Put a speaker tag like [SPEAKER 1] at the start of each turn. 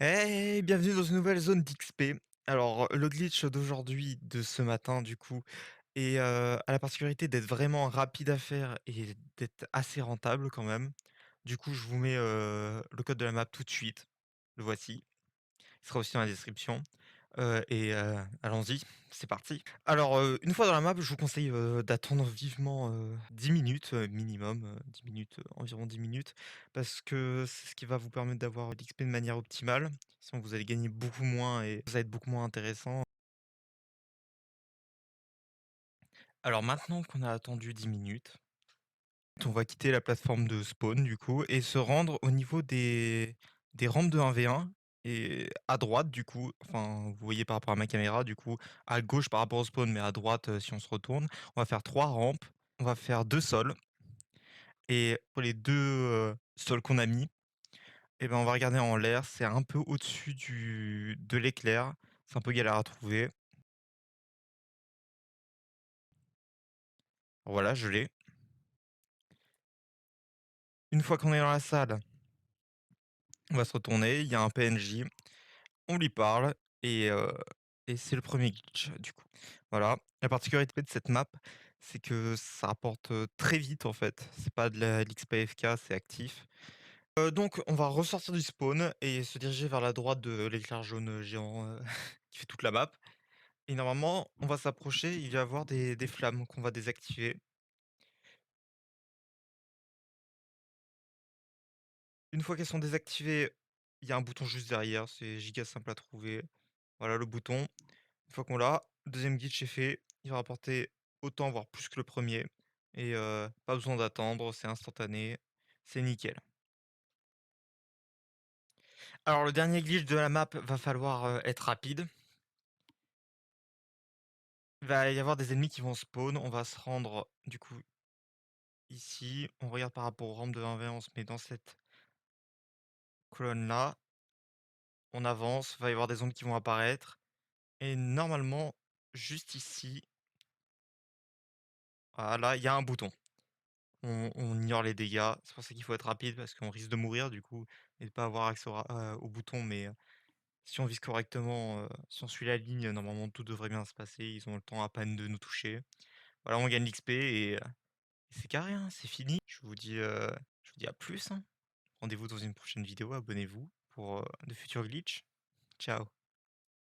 [SPEAKER 1] Hey, bienvenue dans une nouvelle zone d'XP. Alors, le glitch d'aujourd'hui, de ce matin, du coup, a la particularité d'être vraiment rapide à faire et d'être assez rentable quand même. Du coup, je vous mets le code de la map tout de suite. Le voici. Il sera aussi dans la description. Allons-y, c'est parti. Alors, une fois dans la map, je vous conseille, d'attendre vivement, 10 minutes, minimum, 10 minutes, environ 10 minutes, parce que c'est ce qui va vous permettre d'avoir l'XP de manière optimale. Sinon vous allez gagner beaucoup moins et ça va être beaucoup moins intéressant. Alors maintenant qu'on a attendu 10 minutes, on va quitter la plateforme de spawn du coup et se rendre au niveau des rampes de 1v1 et à droite du coup, enfin vous voyez par rapport à ma caméra du coup, à gauche par rapport au spawn mais à droite, si on se retourne, on va faire 3 rampes, on va faire 2 sols et pour les 2 sols qu'on a mis et ben, on va regarder en l'air, c'est un peu au-dessus du de l'éclair, c'est un peu galère à trouver. Voilà, je l'ai. Une fois qu'on est dans la salle, on va se retourner, il y a un PNJ. On lui parle et heu et c'est le premier glitch, du coup. Voilà. La particularité de cette map, c'est que ça rapporte, très vite, en fait. C'est pas de l'XP AFK, c'est actif. Donc on va ressortir du spawn et se diriger vers la droite de l'éclair jaune, géant, qui fait toute la map et normalement, on va s'approcher, il va y avoir des flammes qu'on va désactiver. Une fois qu'elles sont désactivées, il y a un bouton juste derrière, c'est giga simple à trouver. Voilà le bouton. Une fois qu'on l'a, deuxième glitch est fait. Il va rapporter autant, voire plus que le premier. Pas besoin d'attendre, c'est instantané, c'est nickel. Alors le dernier glitch de la map, va falloir, être rapide. Il va y avoir des ennemis qui vont spawn, on va se rendre du coup ici, on regarde par rapport aux rampes de 1v1, on se met dans cette colonne-là, on avance, il va y avoir des zombies qui vont apparaître et normalement, juste ici, voilà, il y a un bouton. On ignore les dégâts, c'est pour ça qu'il faut être rapide parce qu'on risque de mourir du coup et de pas avoir accès au bouton si on vise correctement, si on suit la ligne, normalement tout devrait bien se passer. Ils ont le temps à peine de nous toucher. Voilà, on gagne l'XP c'est carré, hein, c'est fini. Je vous dis à plus, hein. Rendez-vous dans une prochaine vidéo, abonnez-vous pour, de futurs glitches. Ciao.